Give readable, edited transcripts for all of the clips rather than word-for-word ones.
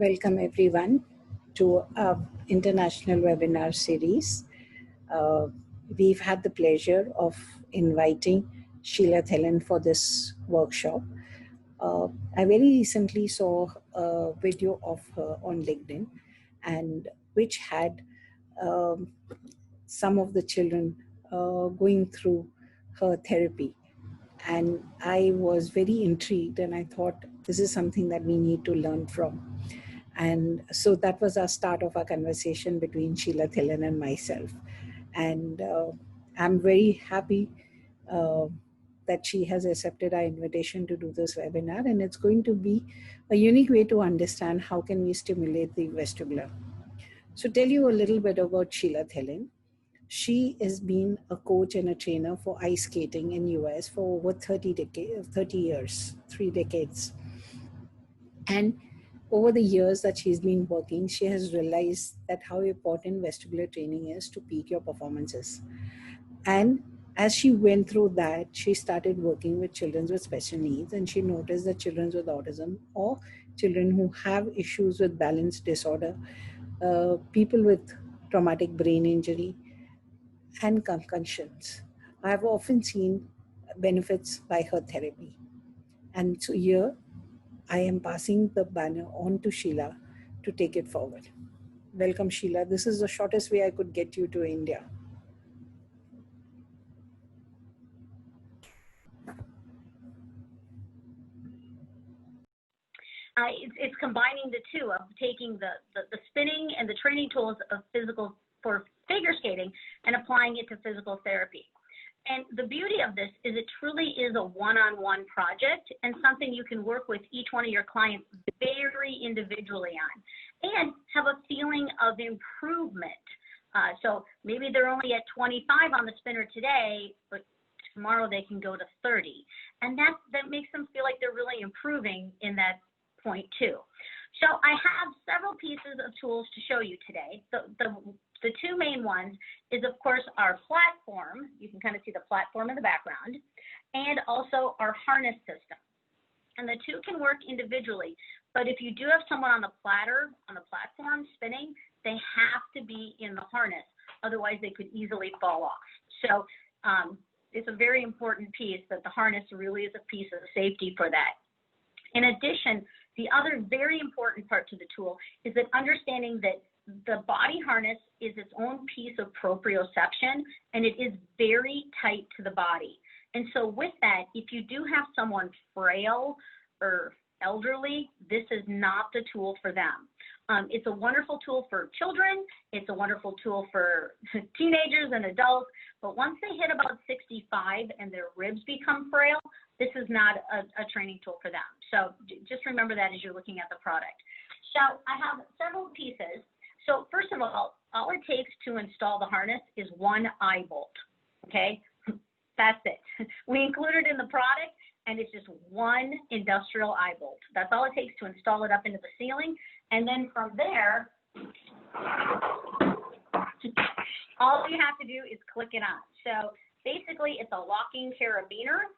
Welcome everyone to our international webinar series. We've had the pleasure of inviting Sheila Thelen for this workshop. I very recently saw a video of her on LinkedIn, and which had some of the children going through her therapy. And I was very intrigued, and I thought this is something that we need to learn from. And so that was our start of our conversation between Sheila Thelen and myself. And I'm very happy that she has accepted our invitation to do this webinar. And it's going to be a unique way to understand how can we stimulate the vestibular. So tell you a little bit about Sheila Thelen. She has been a coach and a trainer for ice skating in US for over 30 years, 3 decades. And over the years that she's been working, she has realized that how important vestibular training is to peak your performances. And as she went through that, she started working with children with special needs, and she noticed that children with autism or children who have issues with balance disorder, people with traumatic brain injury and concussions, I have often seen benefits by her therapy. And so here, I am passing the banner on to Sheila to take it forward. Welcome, Sheila. This is the shortest way I could get you to India. It's combining the two of taking the spinning and the training tools of physical for figure skating and applying it to physical therapy. And the beauty of this is it truly is a one-on-one project and something you can work with each one of your clients very individually on and have a feeling of improvement. So maybe they're only at 25 on the spinner today, but tomorrow they can go to 30. And that makes them feel like they're really improving in that point too. So I have several pieces of tools to show you today. The two main ones is, of course, our platform. You can kind of see the platform in the background, and also our harness system. And the two can work individually, but if you do have someone on the platform spinning, they have to be in the harness. Otherwise, they could easily fall off. So it's a very important piece that the harness really is a piece of safety for that. In addition, the other very important part to the tool is that understanding that the body harness is its own piece of proprioception, and it is very tight to the body. And so with that, if you do have someone frail or elderly, this is not the tool for them. It's a wonderful tool for children. It's a wonderful tool for teenagers and adults. But once they hit about 65 and their ribs become frail, this is not a training tool for them. So just remember that as you're looking at the product. So I have several pieces. So first of all it takes to install the harness is one eye bolt, okay? That's it. We include it in the product, and it's just one industrial eye bolt. That's all it takes to install it up into the ceiling. And then from there, all you have to do is click it on. So basically, it's a locking carabiner,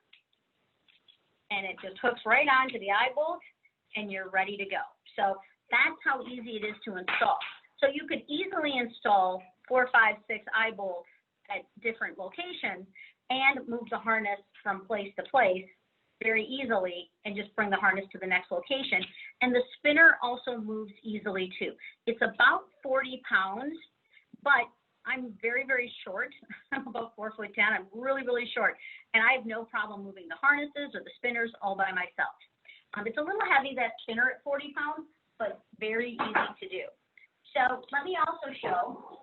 and it just hooks right onto the eye bolt, and you're ready to go. So that's how easy it is to install. So you could easily install 4, 5, 6 eye bolts at different locations and move the harness from place to place very easily and just bring the harness to the next location. And the spinner also moves easily too. It's about 40 pounds, but I'm very, very short. I'm about 4'10". I'm really, really short. And I have no problem moving the harnesses or the spinners all by myself. It's a little heavy, that spinner at 40 pounds, but very easy to do. So let me also show.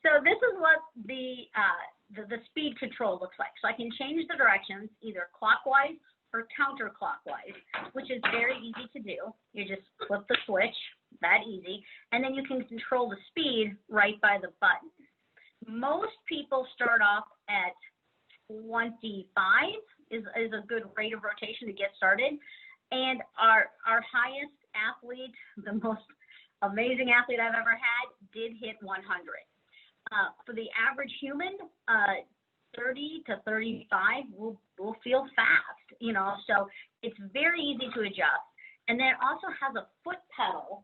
So this is what the speed control looks like. So I can change the directions either clockwise or counterclockwise, which is very easy to do. You just flip the switch, that easy, and then you can control the speed right by the button. Most people start off at 25 is a good rate of rotation to get started. And our highest athlete, the most amazing athlete I've ever had, did hit 100. For the average human, 30 to 35 will feel fast, you know, so it's very easy to adjust. And then it also has a foot pedal,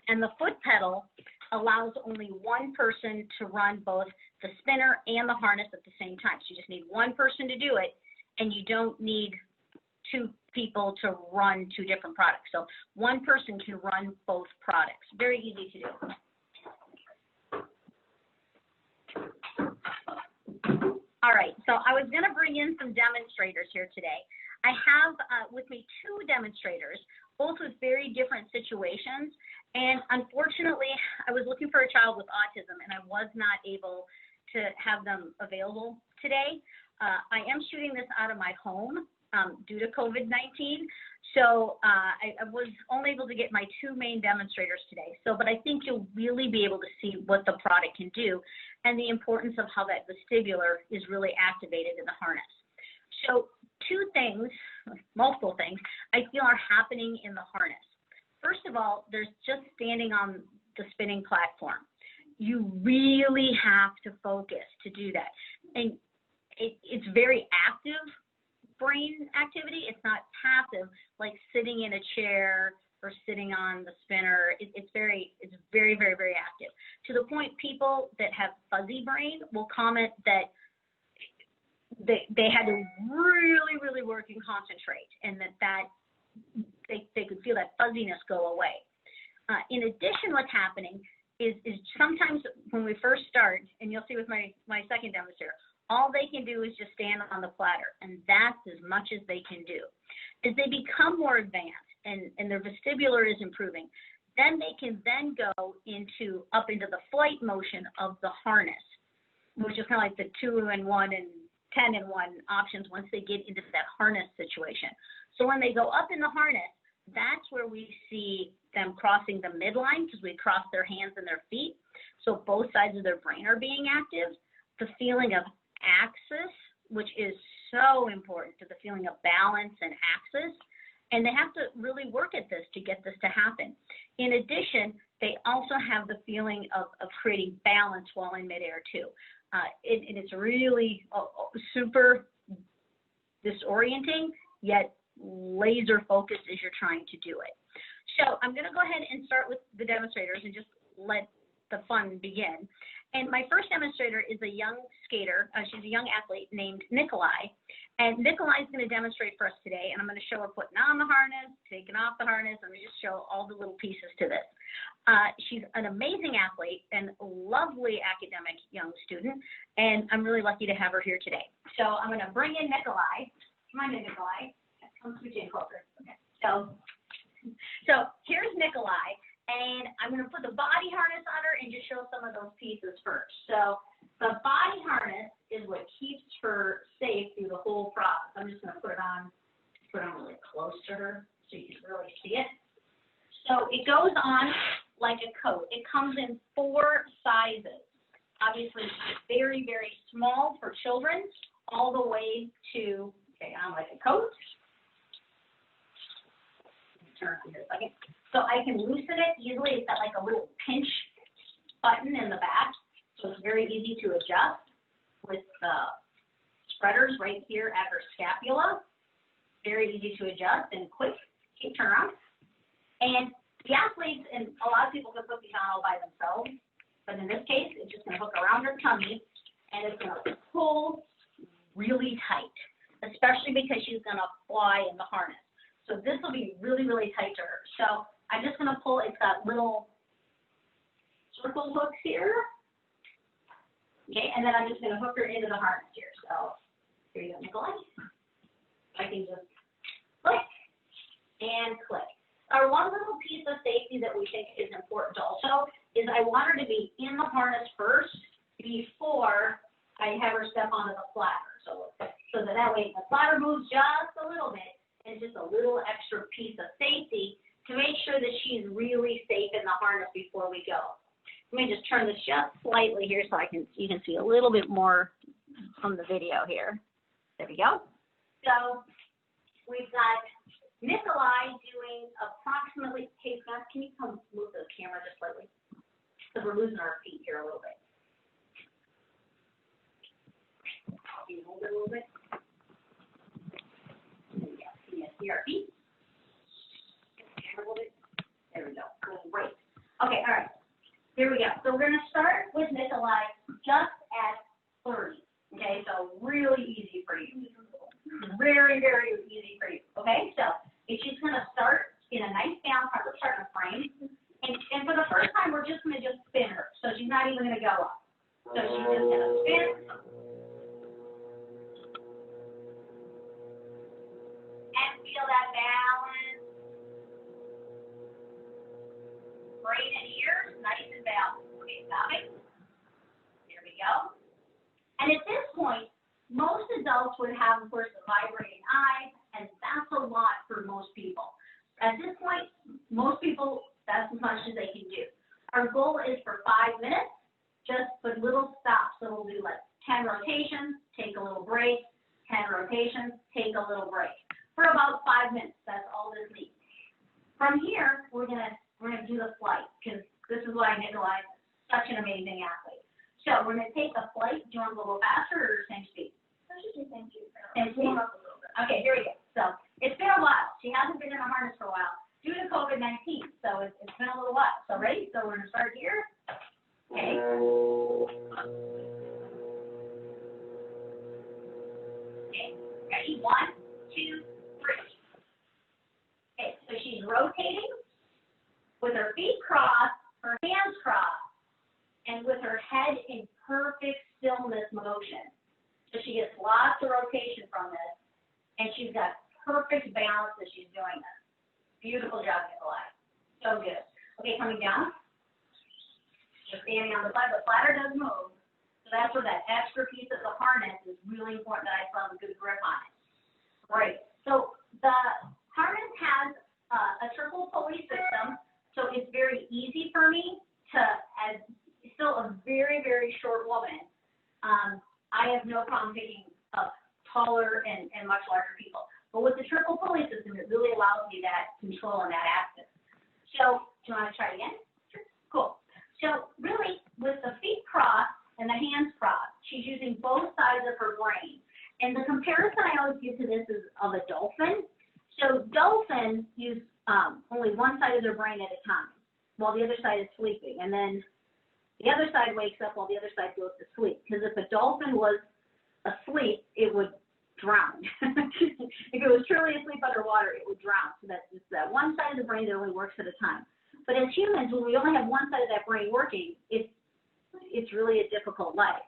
and the foot pedal allows only one person to run both the spinner and the harness at the same time. So you just need one person to do it, and you don't need two people to run two different products. So one person can run both products. Very easy to do. All right, so I was going to bring in some demonstrators here today. I have with me two demonstrators, both with very different situations. And unfortunately, I was looking for a child with autism, and I was not able to have them available today. I am shooting this out of my home due to COVID-19. So I was only able to get my two main demonstrators today. But I think you'll really be able to see what the product can do and the importance of how that vestibular is really activated in the harness. So two things, multiple things, I feel are happening in the harness. First of all, there's just standing on the spinning platform. You really have to focus to do that. And it's very active brain activity. It's not passive, like sitting in a chair or sitting on the spinner. It's very, very, very active. To the point, people that have fuzzy brain will comment that they had to really, really work and concentrate, and that they could feel that fuzziness go away. In addition, what's happening is sometimes when we first start, and you'll see with my second demonstrator, all they can do is just stand on the platter, and that's as much as they can do. As they become more advanced and their vestibular is improving, then they can then go up into the flight motion of the harness, which is kind of like the 2-in-1 and 10-in-1 options once they get into that harness situation. So when they go up in the harness, that's where we see them crossing the midline, because we cross their hands and their feet. So both sides of their brain are being active. The feeling of axis, which is so important to the feeling of balance and axis. And they have to really work at this to get this to happen. In addition, they also have the feeling of creating balance while in midair too. And it's really super disorienting, yet laser focused as you're trying to do it. So I'm going to go ahead and start with the demonstrators and just let the fun begin. And my first demonstrator is a young skater. She's a young athlete named Nikolai. And Nikolai is going to demonstrate for us today. And I'm going to show her putting on the harness, taking off the harness. I'm going to just show all the little pieces to this. She's an amazing athlete and lovely academic young student. And I'm really lucky to have her here today. So I'm going to bring in Nikolai. Come on in, Nikolai. Come switch in closer. Okay. So here's Nikolai. And I'm going to put the body harness on her and just show some of those pieces first. So the body harness is what keeps her safe through the whole process. I'm just going to put it on really close to her so you can really see it. So it goes on like a coat. It comes in 4 sizes. Obviously, very, very small for children, all the way to, on like a coat. Turn on here a second. So I can loosen it easily. It's got like a little pinch button in the back, so it's very easy to adjust with the spreaders right here at her scapula. Very easy to adjust and quick turn around. And the athletes, and a lot of people can put these on all by themselves, but in this case, it's just going to hook around her tummy, and it's going to pull really tight, especially because she's going to fly in the harness. So this will be really, really tight to her. So I'm just going to pull. It's got little circle hooks here. Okay, and then I'm just going to hook her into the harness here. So here you go, Nikolai. I can just click and click. Our one little piece of safety that we think is important also is I want her to be in the harness first before I have her step onto the platter. So that way the platter moves just a little bit, and just a little extra piece of safety to make sure that she's really safe in the harness before we go. Let me just turn this just slightly here so you can see a little bit more from the video here. There we go. So we've got Nikolai doing approximately, hey Scott, can you come move the camera just slightly? Because we're losing our feet here a little bit. Can you hold it a little bit? Yeah, can you see our feet? There we go. Great. Okay, all right. Here we go. So we're going to start with Nikolai just at 30. Okay, so really easy for you. Very, very easy for you. Okay, so it's just going to start in a nice down part. Let's start in a frame. And for the first time, we're just going to spin her. So she's not even going to go up. So she's just going to spin. And feel that balance. Brain and ears, nice and balanced. Okay, stopping. There we go. And at this point, most adults would have, of course, the vibrating eyes, and that's a lot for most people. At this point, most people, that's as much as they can do. Our goal is for 5 minutes, just with little stops. So we'll do like 10 rotations, take a little break, 10 rotations, take a little break. For about 5 minutes, that's all this needs. From here, we're gonna do the flight, because this is why Nikolai is such an amazing athlete. So we're gonna take a flight. Do you want to go a little faster or same speed? Same speed. Okay, here we go. So it's been a while. She hasn't been in a harness for a while due to COVID-19. So it's been a little while. So ready? So we're gonna start here. Okay. Okay. Ready? 1, 2, 3. Okay. So she's rotating with her feet crossed, her hands crossed, and with her head in perfect stillness motion. So she gets lots of rotation from this, and she's got perfect balance as she's doing this. Beautiful job, Nikolai. So good. Okay, coming down. You're standing on the bladder. The bladder does move, so that's where that extra piece of the harness is really important that I still have a good grip on it. Great. So the harness has a triple pulley system, so it's very easy for me to, as still a very, very short woman, I have no problem picking up taller and much larger people. But with the triple pulley system, it really allows me that control and that access. So, do you want to try it again? Sure. Cool. So, really, with the feet crossed and the hands crossed, she's using both sides of her brain. And the comparison I always give to this is of a dolphin. So, dolphins use only one side of their brain at a time, while the other side is sleeping. And then the other side wakes up while the other side goes to sleep. Because if a dolphin was asleep, it would drown. If it was truly asleep underwater, it would drown. So that's just that one side of the brain that only works at a time. But as humans, when we only have one side of that brain working, it's really a difficult life.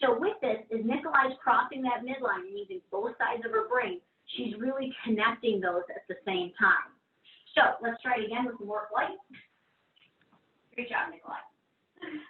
So with this, as Nikolai's crossing that midline and using both sides of her brain, she's really connecting those at the same time. So let's try it again with some more flight. Great job, Nikolai.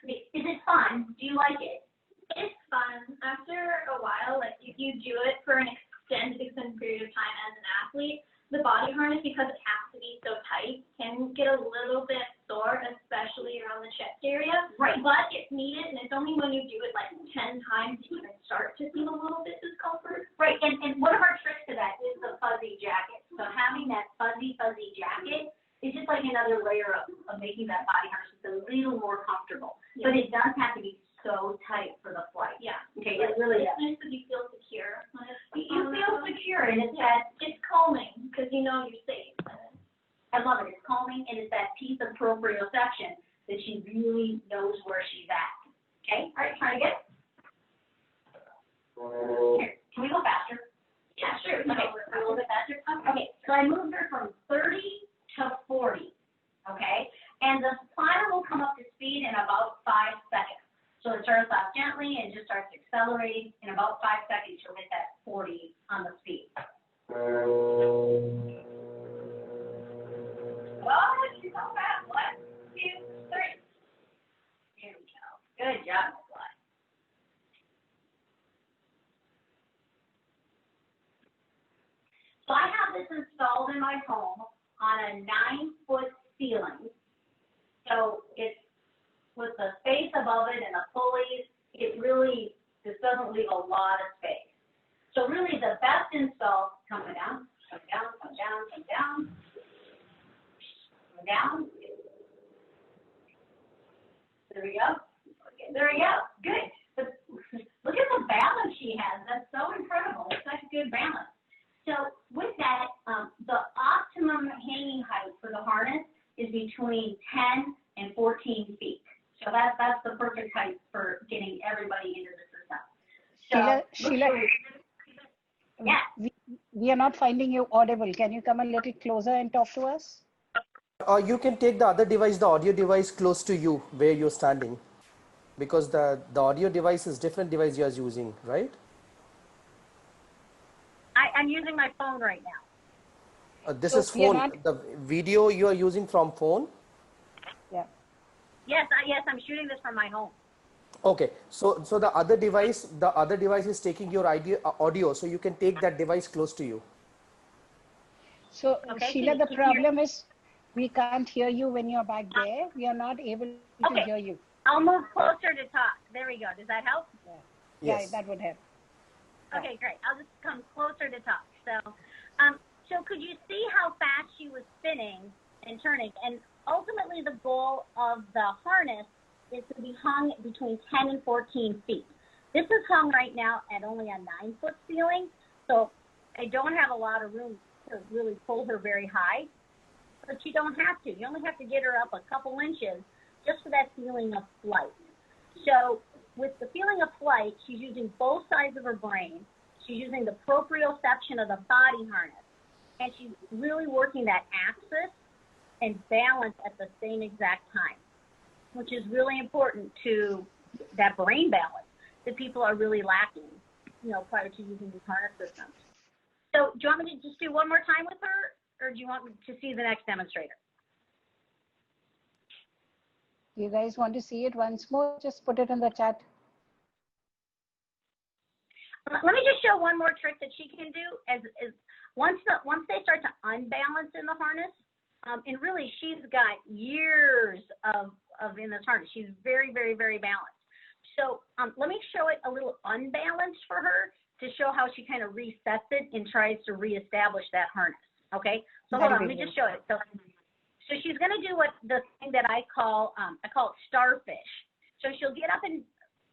Is it fun? Do you like it? It's fun. After a while, like if you do it for an extended period of time as an athlete, the body harness, because it has to be so tight, can get a little bit sore, especially around the chest area. Right. But it's needed, and it's only when you do it like 10 times you even start to feel a little bit discomfort. Right, and one of our tricks to that is the fuzzy jacket. So having that fuzzy jacket is just like another layer of making that body harness just a little more comfortable. Yeah. But it does have to be so tight for the flight. Yeah. Okay, it really It's does. nice that you feel secure. You feel secure, and it's that, It's calming because you know you're safe. I love it, it's calming, and it's that piece of proprioception that she really knows where she's at. Okay, all right, try again. Here, can we go faster? Yeah, sure. Okay, a little bit faster. Okay, so I moved her from 30 to 40, okay? And the slider will come up to speed in about 5 seconds. So it starts off gently and just starts accelerating. In about 5 seconds, you'll hit that 40 on the speed. Oh, she's so fast. 1, 2, 3. Here we go. Good job, Nikolai. So I have this installed in my home on a 9-foot ceiling. So it's with the space above it and the pulleys, it really just doesn't leave a lot of space. So really the best install, coming down, come down, come down, come down, come down. There we go. Okay, there we go. Good. Look at the balance she has. That's so incredible. It's such good balance. So with that, the optimum hanging height for the harness is between 10 and 14 feet. So that's the perfect height for getting everybody into the system. So, Sheila, yeah. We are not finding you audible. Can you come a little closer and talk to us? You can take the other device, the audio device, close to you where you're standing, because the audio device is different device you're using, right? I'm using my phone right now. This is phone. The video you are using from phone? Yeah. Yes, I'm shooting this from my home. Okay, so the other device is taking your audio, so you can take that device close to you. So okay, Sheila, the problem is we can't hear you when you're back there. We are not able to hear you. I'll move closer to talk. There we go. Does that help? Yeah. Yes. Yeah, that would help. Okay, great. I'll just come closer to talk. So could you see how fast she was spinning and turning? And ultimately, the goal of the harness is to be hung between 10 and 14 feet. This is hung right now at only a 9-foot ceiling, so I don't have a lot of room to really pull her very high, but you don't have to. You only have to get her up a couple inches just for that feeling of flight. So with the feeling of flight, she's using both sides of her brain. She's using the proprioception of the body harness, and she's really working that axis and balance at the same exact time, which is really important to that brain balance that people are really lacking, prior to using these harness systems. So do you want me to just do one more time with her, or do you want me to see the next demonstrator? You guys want to see it once more? Just put it in the chat. Let me just show one more trick that she can do. As once they start to unbalance in the harness, and really she's got years of in this harness. She's very, very, very balanced. So let me show it a little unbalanced for her to show how she kind of resets it and tries to reestablish that harness. Okay, so hold on, let me just show it. So she's going to do the thing that I call it starfish. So she'll get up in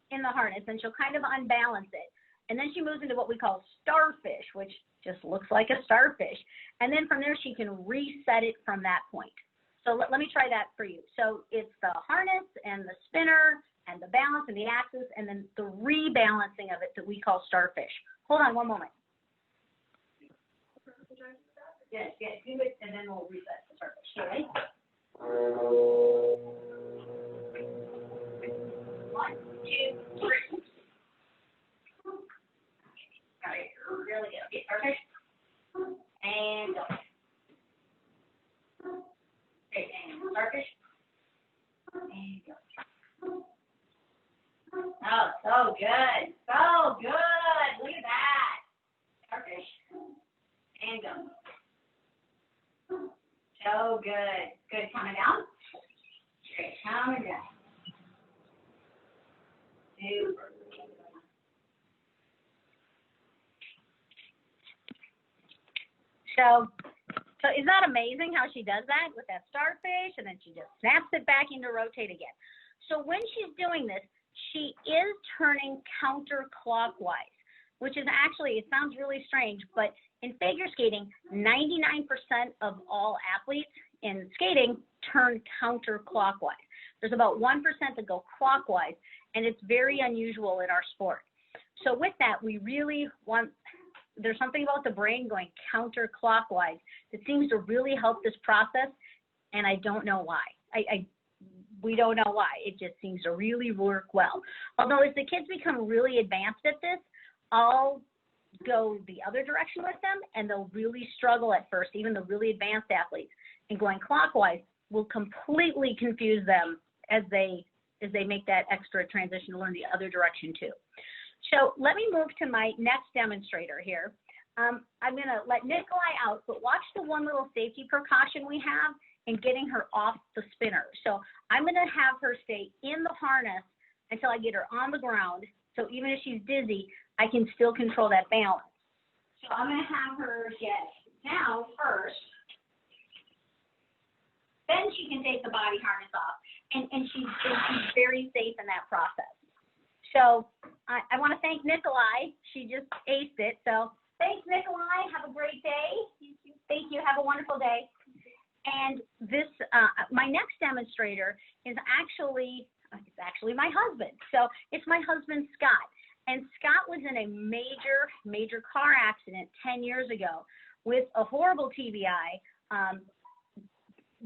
the harness and she'll kind of unbalance it. And then she moves into what we call starfish, which just looks like a starfish. And then from there, she can reset it from that point. So let me try that for you. So it's the harness and the spinner and the balance and the axis, and then the rebalancing of it that we call starfish. Hold on one moment. Yes, do it, and then we'll reset the starfish. Okay? 1, 2, 3. All right, really good. Okay, starfish. And go. Okay, and starfish. And go. Oh, so good. So good. Look at that. Starfish. And go. So good. Good. Coming down. Great. Coming down. Super. So is that amazing how she does that with that starfish, and then she just snaps it back into rotate again. So when she's doing this, she is turning counterclockwise, which is actually, it sounds really strange, but in figure skating, 99% of all athletes in skating turn counterclockwise. There's about 1% that go clockwise, and it's very unusual in our sport. So with that, we really want, there's something about the brain going counterclockwise that seems to really help this process, and I don't know why. We don't know why. It just seems to really work well. Although as the kids become really advanced at this, I'll go the other direction with them, and they'll really struggle at first. Even the really advanced athletes, and going clockwise will completely confuse them as they make that extra transition to learn the other direction too. So let me move to my next demonstrator here. I'm going to let Nikolai out, but watch the one little safety precaution we have in getting her off the spinner. So I'm going to have her stay in the harness until I get her on the ground. So even if she's dizzy, I can still control that balance. So I'm going to have her get down first. Then she can take the body harness off. And she's very safe in that process. So I want to thank Nikolai. She just aced it. So thanks, Nikolai. Have a great day. Thank you. Have a wonderful day. And this, my next demonstrator is actually my husband. So it's my husband, Scott. And Scott was in a major car accident 10 years ago with a horrible TBI.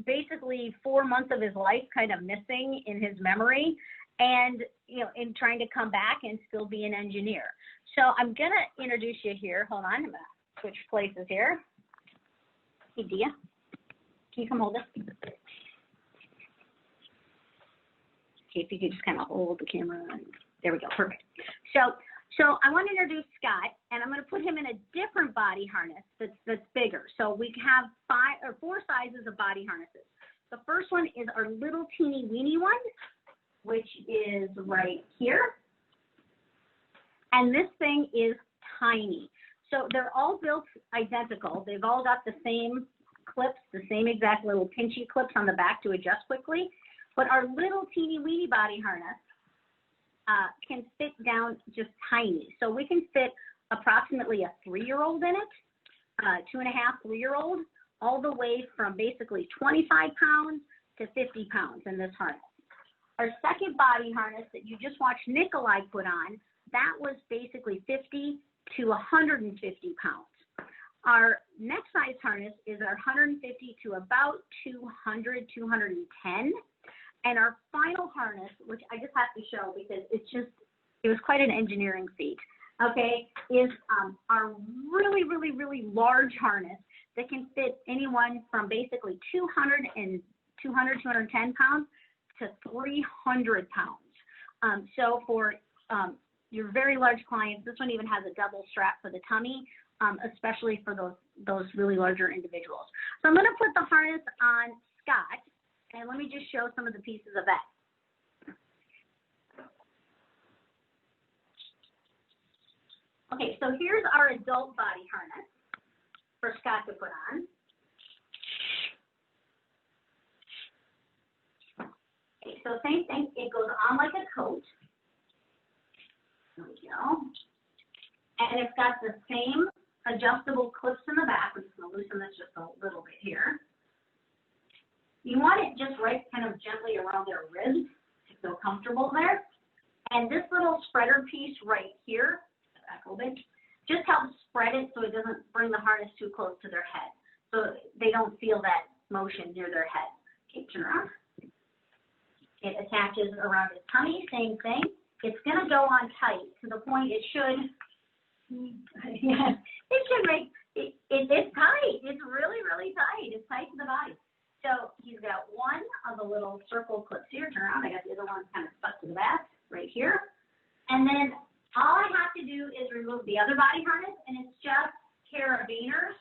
Basically 4 months of his life kind of missing in his memory, and in trying to come back and still be an engineer. So I'm gonna introduce you here. Hold on, I'm gonna switch places here. Hey, Dia, can you come hold it? Okay, if you could just kind of hold the camera. There we go, perfect. So I want to introduce Scott, and I'm going to put him in a different body harness that's bigger. So we have 4 sizes of body harnesses. The first one is our little teeny weeny one, which is right here. And this thing is tiny. So they're all built identical. They've all got the same clips, the same exact little pinchy clips on the back to adjust quickly. But our little teeny weeny body harness can fit down just tiny. So we can fit approximately a 3-year-old in it, 2.5, 3-year-old, all the way from basically 25 pounds to 50 pounds in this harness. Our second body harness that you just watched Nikolai put on, that was basically 50 to 150 pounds. Our next size harness is our 150 to about 200, 210. And our final harness, which I just have to show because it was quite an engineering feat, okay, is our really large harness that can fit anyone from basically 210 pounds to 300 pounds. So for your very large clients, this one even has a double strap for the tummy, especially for those really larger individuals. So I'm going to put the harness on Scott. And let me just show some of the pieces of that. Okay, so here's our adult body harness for Scott to put on. Okay, so same thing, it goes on like a coat. There we go. And it's got the same adjustable clips in the back. I'm just going to loosen this just a little bit here. You want it just right kind of gently around their ribs to feel comfortable there. And this little spreader piece right here, back a little bit, just helps spread it so it doesn't bring the harness too close to their head. So they don't feel that motion near their head. Okay, turn around. It attaches around his tummy, same thing. It's going to go on tight to the point it should, yeah, it should make, it's tight. It's really tight. It's tight to the body. So he's got one of the little circle clips here. Turn around. I got the other one kind of stuck to the back right here. And then all I have to do is remove the other body harness, and it's just carabiners.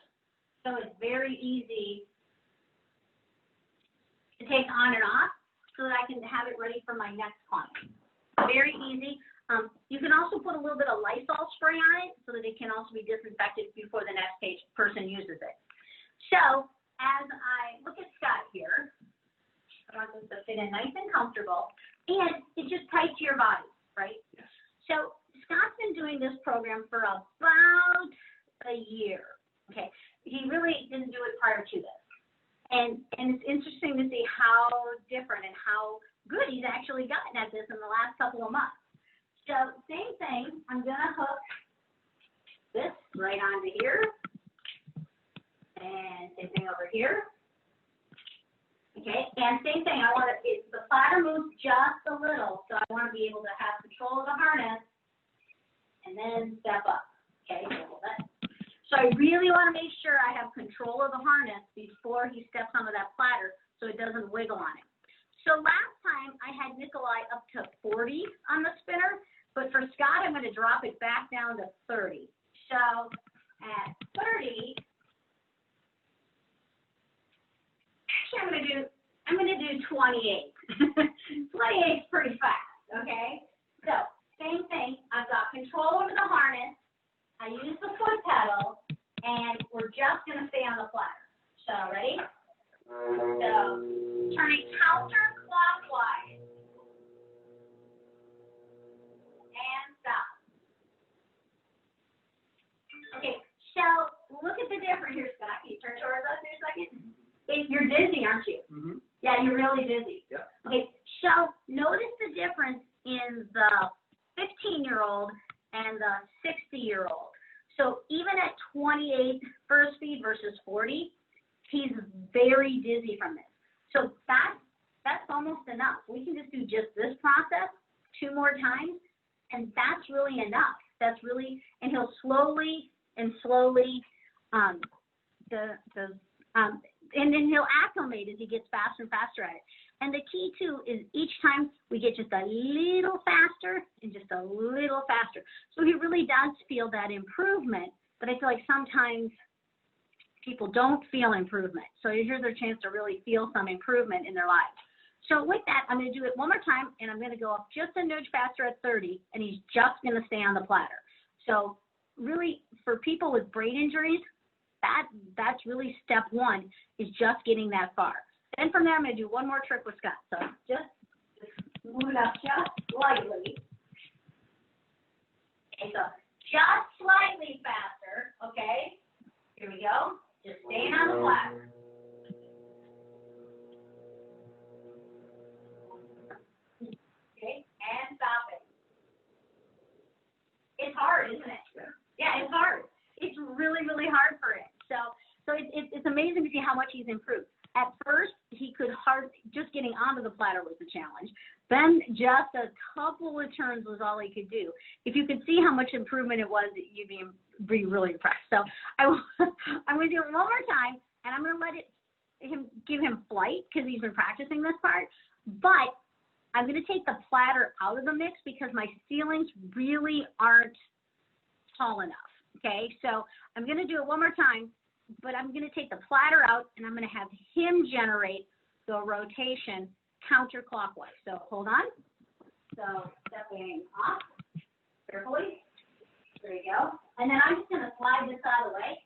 So it's very easy to take on and off so that I can have it ready for my next client. Very easy. You can also put a little bit of Lysol spray on it so that it can also be disinfected before the next person uses it. So as I look at Scott here, I want this to fit in nice and comfortable, and it's just tight to your body, right? Yes. So Scott's been doing this program for about a year, okay? He really didn't do it prior to this. And it's interesting to see how different and how good he's actually gotten at this in the last couple of months. So same thing, I'm gonna hook this right onto here. And same thing over here. Okay, and same thing, I want to, the platter moves just a little, so I want to be able to have control of the harness and then step up. Okay, so I really want to make sure I have control of the harness before he steps onto that platter so it doesn't wiggle on him. So last time I had Nikolai up to 40 on the spinner, but for Scott, I'm going to drop it back down to 30. So at 30, I'm going to do 28. 28 is pretty fast, okay? So, same thing. I've got control over the harness. I use the foot pedal, and we're just going to stay on the platter. So, ready? So, turning counterclockwise. at the difference here, Scott. Can you turn towards us here a second? You're dizzy, aren't you? Mm-hmm. Yeah, you're really dizzy. Yeah. Okay, so notice the difference in the 15-year-old and the 60-year-old. So even at 28 first speed versus 40, he's very dizzy from this. So that's almost enough. We can just do just this process 2 more times, and that's really enough. That's really, and he'll slowly and slowly, and then he'll acclimate as he gets faster and faster at it. And the key too is each time we get just a little faster and just a little faster. So he really does feel that improvement, but I feel like sometimes people don't feel improvement. So here's their chance to really feel some improvement in their lives. So with that, I'm going to do it one more time, and I'm going to go up just a nudge faster at 30, and he's just going to stay on the platter. So really, for people with brain injuries, that's really step 1, is just getting that far. Then from there, I'm going to do one more trick with Scott. So just move it up just slightly. Okay, so just slightly faster, okay? Here we go. Just staying on the platter. Okay, and stop it. It's hard, isn't it? Yeah, it's hard. It's really, really hard for him. So it's amazing to see how much he's improved. At first, he could just getting onto the platter was the challenge. Then just a couple of turns was all he could do. If you could see how much improvement it was, you'd be really impressed. So I'm going to do it one more time, and I'm going to give him flight because he's been practicing this part. But I'm going to take the platter out of the mix because my ceilings really aren't tall enough. Okay, so I'm going to do it one more time, but I'm going to take the platter out, and I'm going to have him generate the rotation counterclockwise. So hold on. So stepping off carefully. There you go. And then I'm just going to slide this out of the way.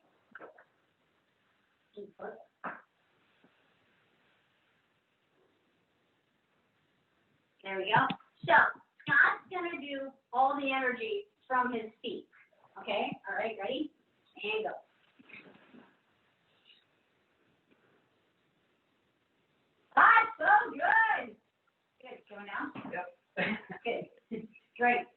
There we go. So Scott's going to do all the energy from his feet. Okay, all right, ready? And go. That's so good. Good, going down? Yep. Good. Great.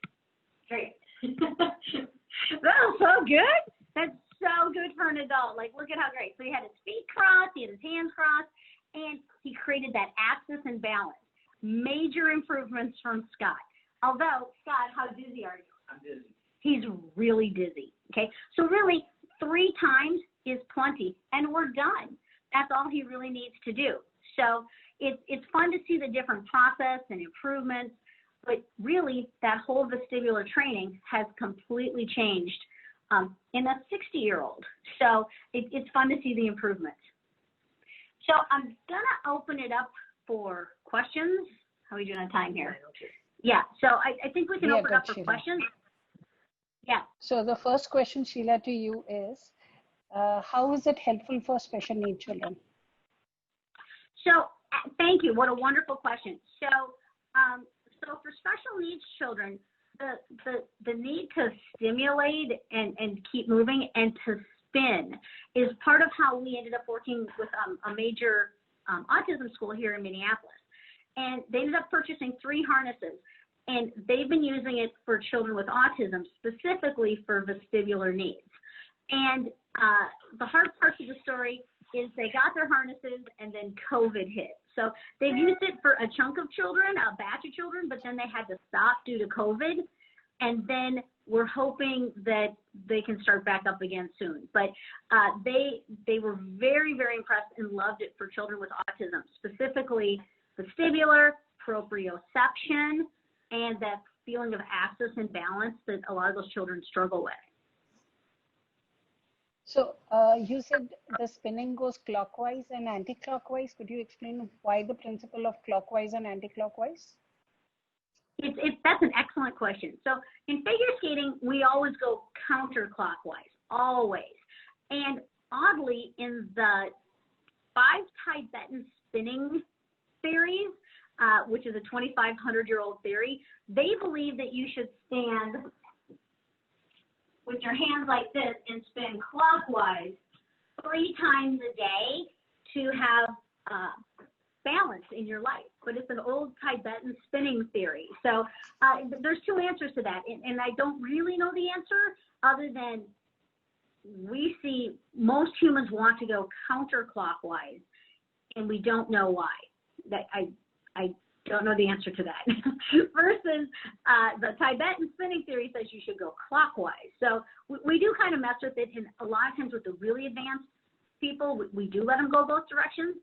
That was so good. That's so good for an adult. Like, look at how great. So he had his feet crossed, he had his hands crossed, and he created that axis and balance. Major improvements from Scott. Although, Scott, how dizzy are you? I'm dizzy. He's really dizzy, okay? So really, 3 times is plenty, and we're done. That's all he really needs to do. So it's fun to see the different process and improvements, but really, that whole vestibular training has completely changed in a 60-year-old. So it's fun to see the improvements. So I'm going to open it up for questions. How are we doing on time here? Yeah, so I think we can open it up for questions. Yeah. So the first question, Sheila, to you is, how is it helpful for special needs children? So thank you. What a wonderful question. So for special needs children, the need to stimulate and keep moving and to spin is part of how we ended up working with a major autism school here in Minneapolis. And they ended up purchasing 3 harnesses. And they've been using it for children with autism, specifically for vestibular needs. And the hard part of the story is they got their harnesses and then COVID hit. So they've used it for a chunk of children, a batch of children, but then they had to stop due to COVID. And then we're hoping that they can start back up again soon. But they were very, very impressed and loved it for children with autism, specifically vestibular, proprioception, and that feeling of axis and balance that a lot of those children struggle with. So you said the spinning goes clockwise and anti-clockwise. Could you explain why the principle of clockwise and anti-clockwise? That's an excellent question. So in figure skating, we always go counterclockwise, always. And oddly, in the 5 Tibetan spinning theories, which is a 2,500-year-old theory, they believe that you should stand with your hands like this and spin clockwise 3 times a day to have balance in your life. But it's an old Tibetan spinning theory. So there's 2 answers to that. And I don't really know the answer other than we see most humans want to go counterclockwise, and we don't know why. That I don't know the answer to that. Versus the Tibetan spinning theory says you should go clockwise. So we do kind of mess with it, and a lot of times with the really advanced people, we do let them go both directions.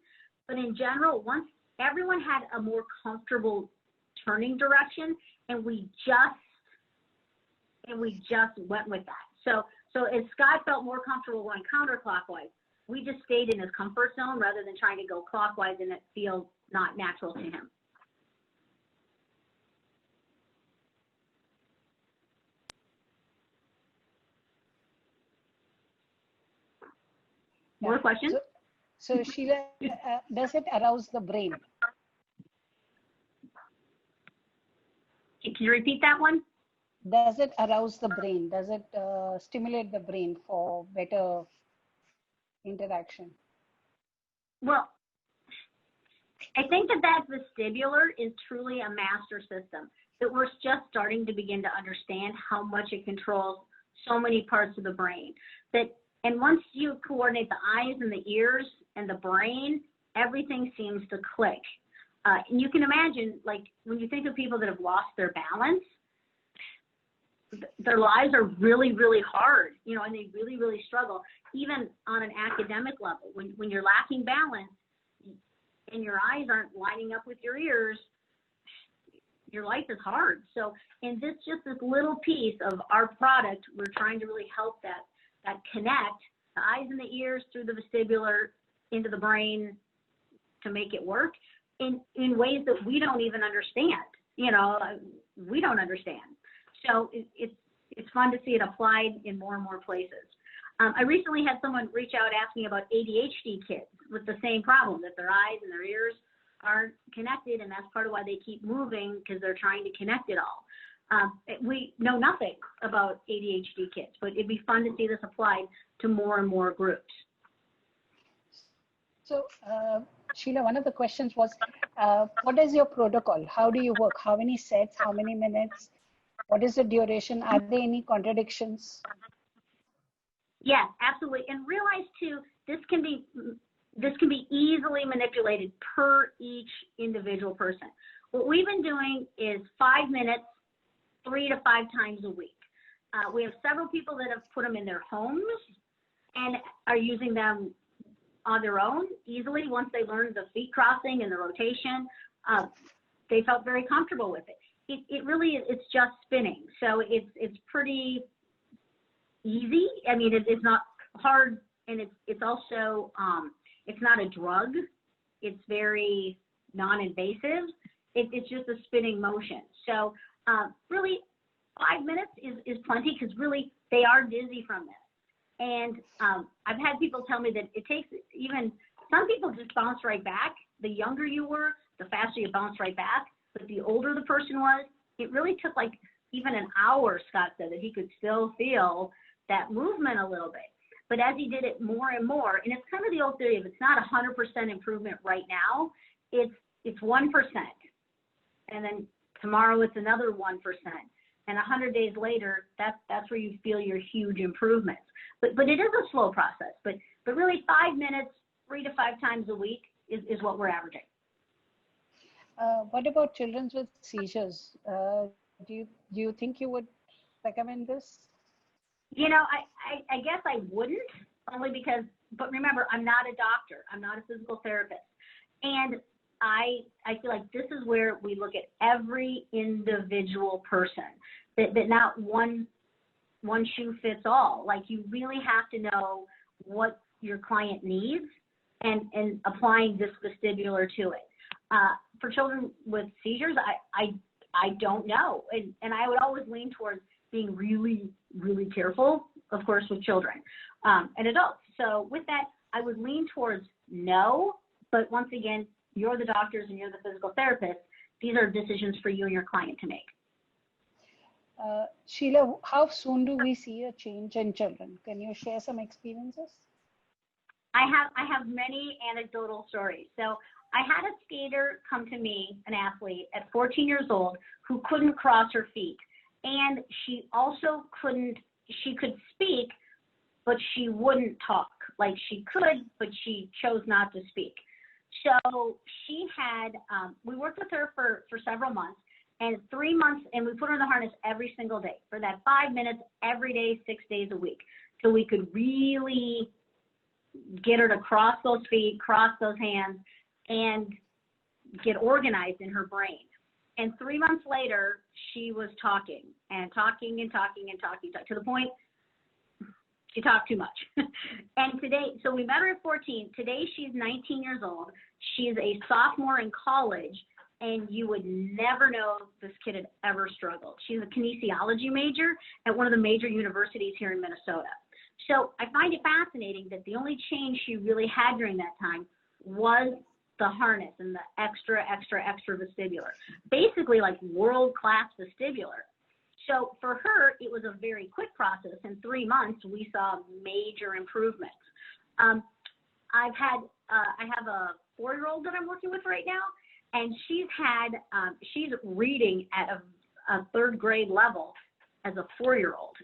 But in general, once everyone had a more comfortable turning direction, and we just went with that. So as Scott felt more comfortable going counterclockwise, we just stayed in his comfort zone rather than trying to go clockwise, and it feels not natural to him. More questions? So Sheila, does it arouse the brain? Can you repeat that one? Does it arouse the brain? Does it stimulate the brain for better interaction? Well, I think that vestibular is truly a master system, that we're just starting to begin to understand how much it controls so many parts of the brain. And once you coordinate the eyes and the ears and the brain, everything seems to click. And you can imagine, like, when you think of people that have lost their balance, their lives are really, really hard, you know, and they really, really struggle, even on an academic level. When you're lacking balance and your eyes aren't lining up with your ears, your life is hard. So, and this little piece of our product, we're trying to really help that connect the eyes and the ears through the vestibular into the brain to make it work in ways that we don't even understand. You know, we don't understand. So it's fun to see it applied in more and more places. I recently had someone reach out asking about ADHD kids with the same problem, that their eyes and their ears aren't connected, and that's part of why they keep moving, because they're trying to connect it all. We know nothing about ADHD kids, but it'd be fun to see this applied to more and more groups. So, Sheila, one of the questions was, what is your protocol? How do you work? How many sets? How many minutes? What is the duration? Are there any contradictions? Yes, absolutely. And realize too, this can be easily manipulated per each individual person. What we've been doing is 5 minutes, 3 to 5 times a week. We have several people that have put them in their homes and are using them on their own easily. Once they learned the feet crossing and the rotation, they felt very comfortable with it. It really is, it's just spinning. So it's pretty easy. I mean, it's not hard, and it's also, it's not a drug. It's very non-invasive. It's just a spinning motion. So really 5 minutes is plenty, because really they are dizzy from this. And I've had people tell me that it takes, even some people just bounce right back. The younger you were, the faster you bounce right back. But the older the person was, it really took like even an hour, Scott said, that he could still feel that movement a little bit. But as he did it more and more, and it's kind of the old theory of it's not 100% improvement right now, it's 1%. And then tomorrow it's another 1%. And 100 days later, that's where you feel your huge improvements. But it is a slow process. But really 5 minutes, 3 to 5 times a week is what we're averaging. What about children with seizures? Do you think you would recommend this? You know, I guess I wouldn't, only because, but remember, I'm not a doctor. I'm not a physical therapist. And I feel like this is where we look at every individual person, that not one shoe fits all. Like, you really have to know what your client needs and applying this vestibular to it. For children with seizures, I don't know. And I would always lean towards being really, really careful, of course, with children and adults. So with that, I would lean towards no, but once again, you're the doctors and you're the physical therapist. These are decisions for you and your client to make. Sheila, how soon do we see a change in children? Can you share some experiences? I have many anecdotal stories. So I had a skater come to me, an athlete at 14 years old, who couldn't cross her feet. And she also she could speak, but she wouldn't talk. Like she could, but she chose not to speak. So she had, we worked with her for several months, and 3 months, and we put her in the harness every single day for that 5 minutes every day, 6 days a week. So we could really get her to cross those feet, cross those hands, and get organized in her brain. And 3 months later, she was talking and talking and talking and talking to the point she talked too much. And today, so we met her at 14. Today, she's 19 years old. She's a sophomore in college, and you would never know this kid had ever struggled. She's a kinesiology major at one of the major universities here in Minnesota. So I find it fascinating that the only change she really had during that time was the harness and the extra vestibular, basically like world-class vestibular. So for her, it was a very quick process. In 3 months, we saw major improvements. I have a 4-year-old that I'm working with right now, and she's reading at a 3rd grade level as a 4-year-old,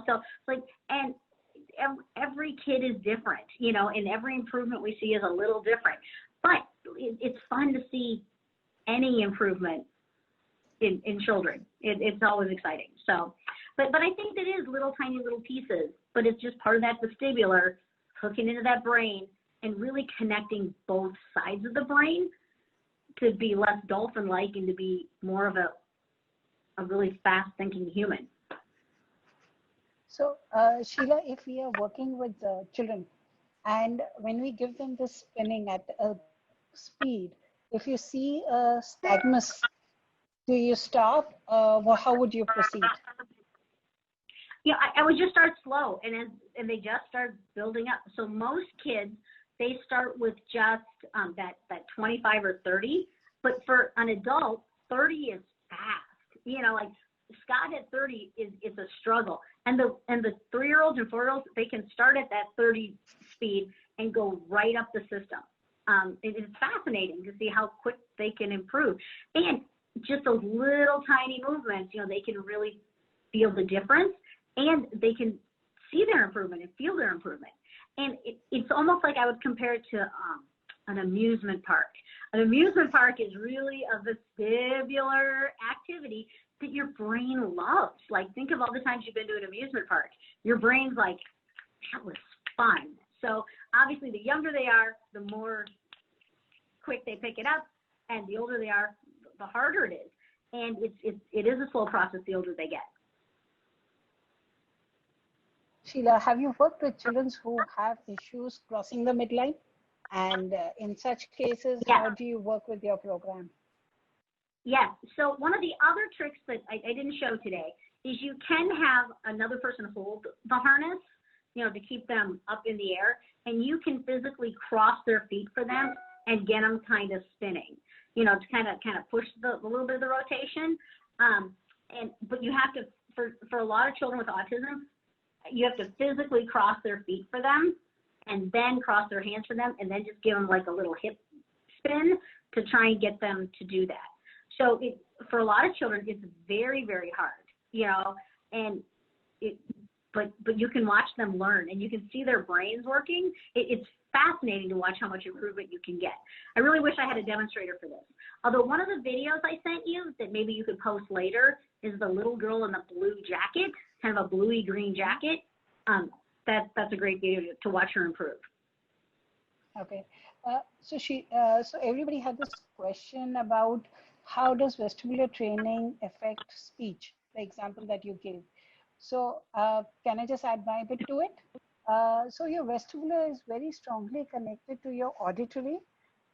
so like, and every kid is different, and every improvement we see is a little different, but it's fun to see any improvement in children. It's always exciting. So, but I think it is tiny little pieces, but it's just part of that vestibular hooking into that brain and really connecting both sides of the brain to be less dolphin-like and to be more of a really fast-thinking human. So, Sheila, if we are working with children and when we give them the spinning at a speed, if you see a stagnus, do you stop? How would you proceed? Yeah, I would just start slow, and they just start building up. So most kids, they start with just that 25 or 30, but for an adult, 30 is fast. Like Scott at 30 is a struggle, and the 3-year-olds and 4-year-olds, they can start at that 30 speed and go right up the system. It's fascinating to see how quick they can improve, and just those little tiny movements, they can really feel the difference, and they can see their improvement and feel their improvement. And it's almost like I would compare it to an amusement park. An amusement park is really a vestibular activity that your brain loves. Like, think of all the times you've been to an amusement park. Your brain's like, that was fun. So obviously the younger they are, the more quick they pick it up, and the older they are, the harder it is. And it is a slow process the older they get. Sheila, have you worked with children who have issues crossing the midline? And in such cases, how do you work with your program? Yes. So one of the other tricks that I didn't show today is you can have another person hold the harness, to keep them up in the air, and you can physically cross their feet for them and get them kind of spinning, to kind of push a little bit of the rotation. But you have to, for a lot of children with autism, you have to physically cross their feet for them and then cross their hands for them and then just give them like a little hip spin to try and get them to do that. So for a lot of children, it's very, very hard, but you can watch them learn and you can see their brains working. It's fascinating to watch how much improvement you can get. I really wish I had a demonstrator for this. Although one of the videos I sent you that maybe you could post later is the little girl in the blue jacket, kind of a bluey green jacket. That's a great video to watch her improve. Okay. So everybody had this question about how does vestibular training affect speech, the example that you gave. So can I just add my bit to it? So your vestibular is very strongly connected to your auditory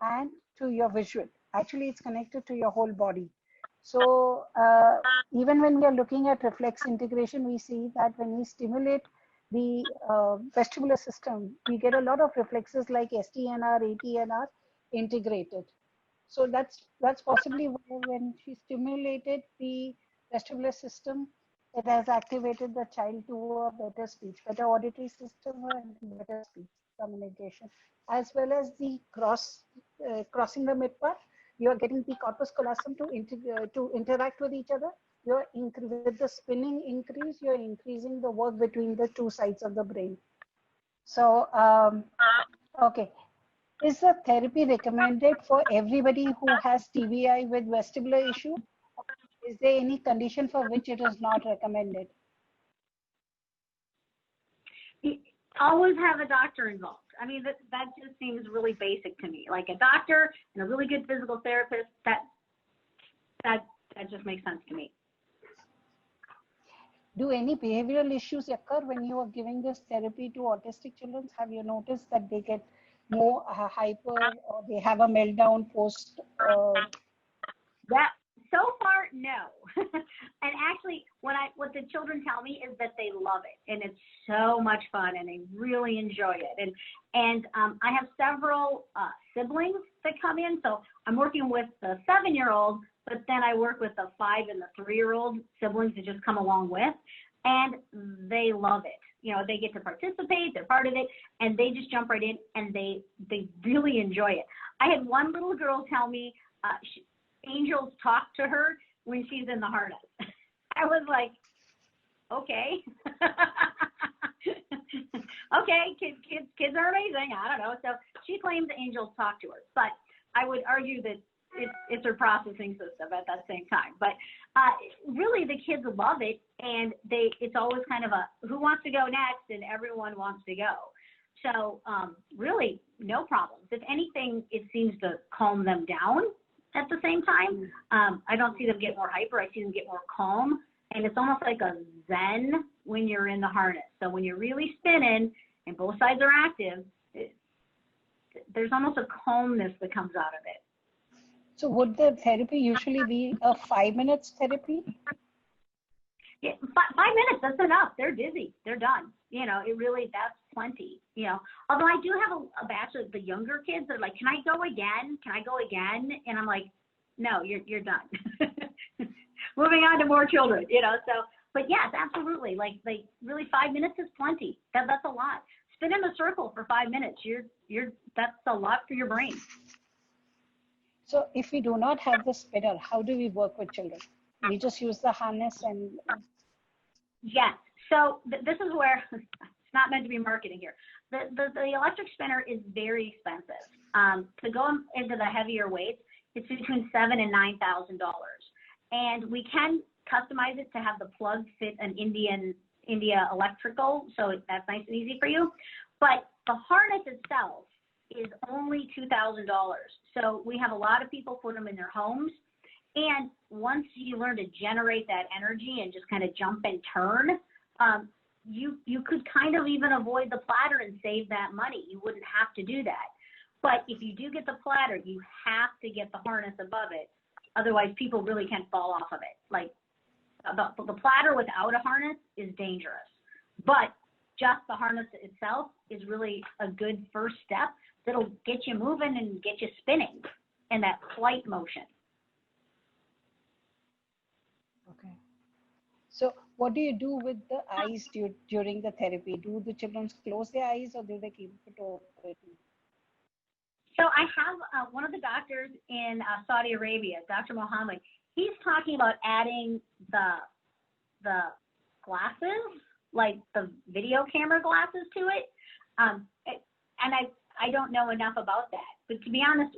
and to your visual. Actually, it's connected to your whole body. So even when we are looking at reflex integration, we see that when we stimulate the vestibular system, we get a lot of reflexes like STNR, ATNR integrated. So that's possibly when she stimulated the vestibular system, it has activated the child to a better speech, better auditory system and better speech communication. coordination, as well as the crossing the mid part. You're getting the corpus callosum to interact with each other. With the spinning increase, you're increasing the work between the two sides of the brain. So, okay. Is the therapy recommended for everybody who has TBI with vestibular issue? Is there any condition for which it is not recommended? Always have a doctor involved. I mean, that just seems really basic to me. Like a doctor and a really good physical therapist, that just makes sense to me. Do any behavioral issues occur when you are giving this therapy to autistic children? Have you noticed that they get more hyper or they have a meltdown post? That so far, no. And actually, what the children tell me is that they love it and it's so much fun and they really enjoy it. And I have several siblings that come in, so I'm working with the 7-year-old, but then I work with the 5 and the 3-year-old siblings that just come along with, and they love it. You know, they get to participate, they're part of it, and they just jump right in, and they really enjoy it. I had one little girl tell me angels talk to her when she's in the harness. I was like, okay. Okay, kids are amazing. I don't know. So she claims angels talk to her, but I would argue that it's her processing system at that same time. But really, the kids love it, and it's always kind of a who wants to go next, and everyone wants to go. So really, no problems. If anything, it seems to calm them down at the same time. I don't see them get more hyper. I see them get more calm, and it's almost like a zen when you're in the harness. So when you're really spinning and both sides are active, there's almost a calmness that comes out of it. So would the therapy usually be a 5 minutes therapy? Yeah, 5 minutes, that's enough. They're dizzy. They're done. You know, that's plenty, you know. Although I do have a batch of the younger kids that are like, can I go again? Can I go again? And I'm like, no, you're done. Moving on to more children, you know. So, but yes, absolutely. Like really 5 minutes is plenty. That's a lot. Spin in a circle for 5 minutes. That's a lot for your brain. So if we do not have the spinner, how do we work with children? We just use the harness and... Yes. So this is where it's not meant to be marketing here. The electric spinner is very expensive. To go into the heavier weights, it's between $7,000 and $9,000. And we can customize it to have the plug fit an India electrical, so that's nice and easy for you. But the harness itself is only $2,000. So we have a lot of people put them in their homes. And once you learn to generate that energy and just kind of jump and turn, you could kind of even avoid the platter and save that money. You wouldn't have to do that. But if you do get the platter, you have to get the harness above it. Otherwise, people really can't fall off of it. Like the platter without a harness is dangerous. But just the harness itself is really a good first step that'll get you moving and get you spinning in that flight motion. Okay. So what do you do with the eyes during the therapy? Do the children close their eyes or do they keep it open? So I have one of the doctors in Saudi Arabia, Dr. Mohammed. He's talking about adding the glasses, like the video camera glasses to it. And I don't know enough about that. But to be honest,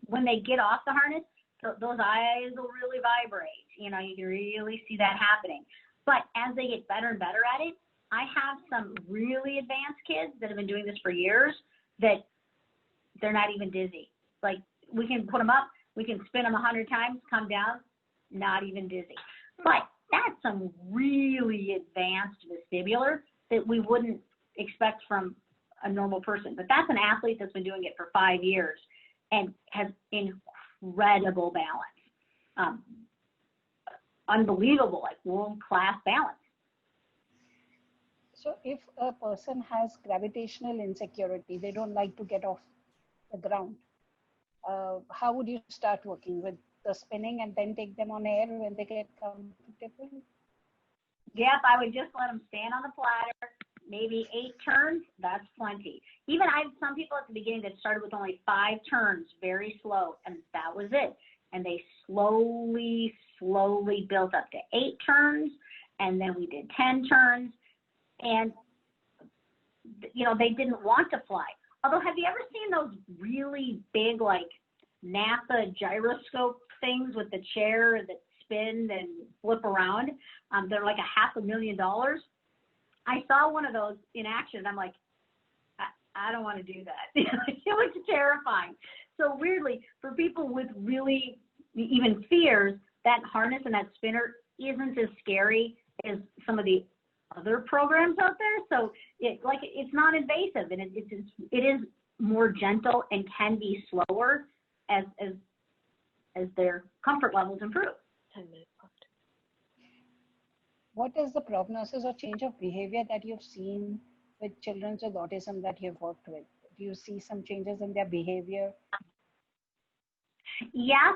when they get off the harness, those eyes will really vibrate. You know, you can really see that happening. But as they get better and better at it, I have some really advanced kids that have been doing this for years that they're not even dizzy. Like, we can put them up, we can spin them 100 times, come down, not even dizzy. But that's some really advanced vestibular that we wouldn't expect from a normal person. But that's an athlete that's been doing it for 5 years and has incredible balance. Unbelievable, like world-class balance. So if a person has gravitational insecurity, they don't like to get off the ground, how would you start working with the spinning and then take them on air when they get comfortable? Yep, I would just let them stand on the platter, maybe 8 turns, that's plenty. Even I have some people at the beginning that started with only 5 turns, very slow, and that was it. And they slowly built up to 8 turns, and then we did 10 turns, and you know, they didn't want to fly. Although, have you ever seen those really big, like NASA gyroscope things with the chair that spin and flip around? They're like $500,000. I saw one of those in action. I'm like, I don't want to do that. It was terrifying. So weirdly, for people with really even fears, that harness and that spinner isn't as scary as some of the other programs out there. So it's not invasive, and it is more gentle and can be slower as their comfort levels improve. 10 minutes left. What is the prognosis or change of behavior that you've seen with children with autism that you've worked with? Do you see some changes in their behavior? Yes,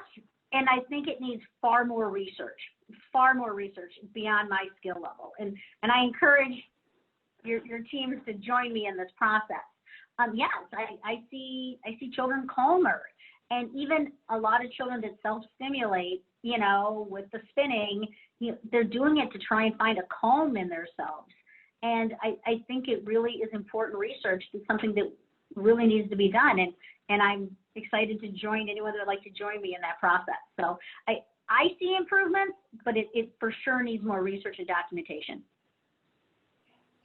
and I think it needs far more research beyond my skill level. And I encourage your teams to join me in this process. Yes, I see children calmer, and even a lot of children that self-stimulate, you know, with the spinning, you know, they're doing it to try and find a calm in themselves. And I think it really is important research. It's something that really needs to be done. And I'm excited to join anyone that would like to join me in that process. So I see improvements, but it for sure needs more research and documentation.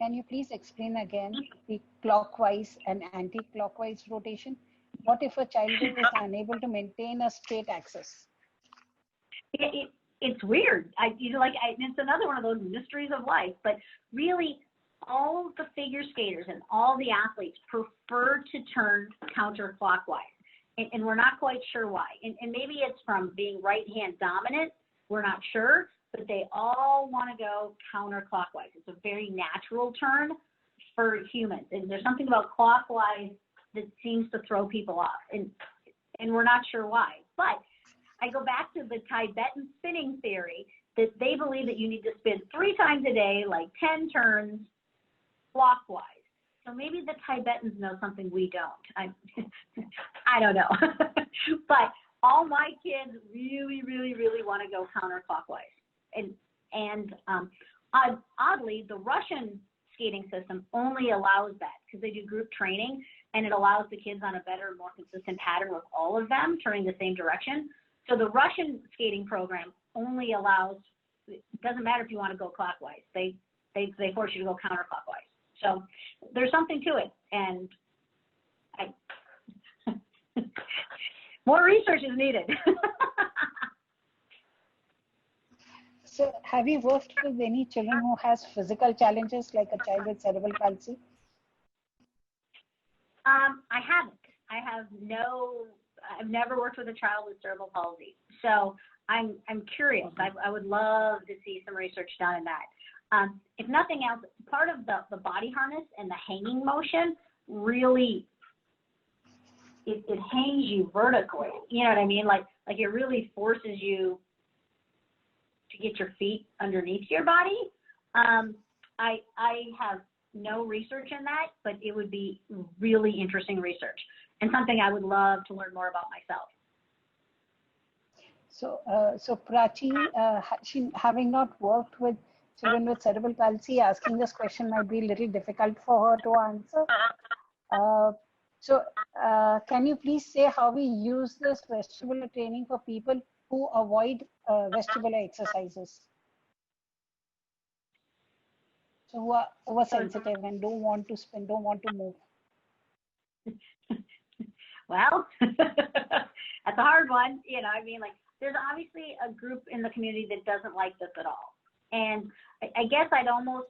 Can you please explain again the clockwise and anti-clockwise rotation? What if a child is unable to maintain a straight axis? It's weird. It's another one of those mysteries of life, but really all the figure skaters and all the athletes prefer to turn counterclockwise. And we're not quite sure why. And maybe it's from being right-hand dominant. We're not sure, but they all want to go counterclockwise. It's a very natural turn for humans. And there's something about clockwise that seems to throw people off. And we're not sure why. But I go back to the Tibetan spinning theory that they believe that you need to spin 3 times a day, like 10 turns clockwise. So maybe the Tibetans know something we don't. I don't know. But all my kids really, really, really want to go counterclockwise. And oddly, the Russian skating system only allows that because they do group training, and it allows the kids on a better, more consistent pattern with all of them turning the same direction. So the Russian skating program only allows, it doesn't matter if you want to go clockwise. They force you to go counterclockwise. So there's something to it, and more research is needed. So have you worked with any children who has physical challenges, like a child with cerebral palsy? I haven't. I've never worked with a child with cerebral palsy. So I'm curious. I would love to see some research done in that. If nothing else, part of the body harness and the hanging motion really, it hangs you vertically. You know what I mean? Like it really forces you to get your feet underneath your body. I have no research in that, but it would be really interesting research and something I would love to learn more about myself. So Prachi, she having not worked with children with cerebral palsy, asking this question might be a little difficult for her to answer. So can you please say how we use this vestibular training for people who avoid vestibular exercises? So who are oversensitive and don't want to spin, don't want to move. Well, that's a hard one. You know, I mean, like, there's obviously a group in the community that doesn't like this at all. And I guess I'd almost,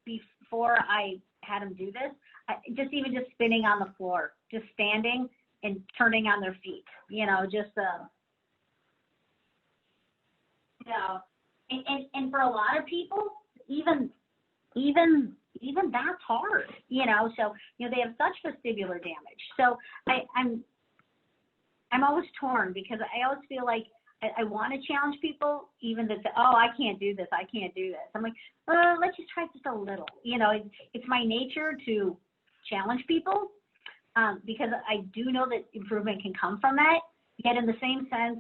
before I had them do this, just spinning on the floor, just standing and turning on their feet, you know, and for a lot of people, even that's hard, you know. So, you know, they have such vestibular damage. So I'm always torn because I always feel like I want to challenge people, even that say, oh, I can't do this, I can't do this. I'm like, let's just try just a little. You know, it's my nature to challenge people because I do know that improvement can come from that. Yet in the same sense,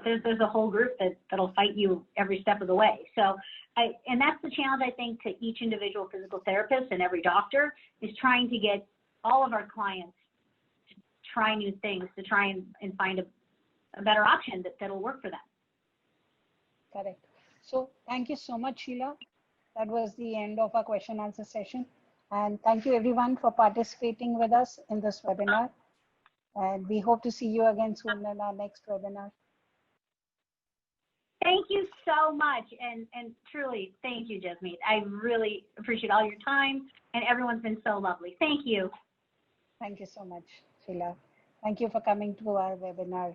there's a whole group that'll fight you every step of the way. So, and that's the challenge, I think, to each individual physical therapist and every doctor is trying to get all of our clients to try new things, to try and find a better option that'll work for them. Correct. So thank you so much, Sheila. That was the end of our question answer session. And thank you everyone for participating with us in this webinar. And we hope to see you again soon in our next webinar. Thank you so much. And truly, thank you, Jasmeet. I really appreciate all your time, and everyone's been so lovely. Thank you. Thank you so much, Sheila. Thank you for coming to our webinar.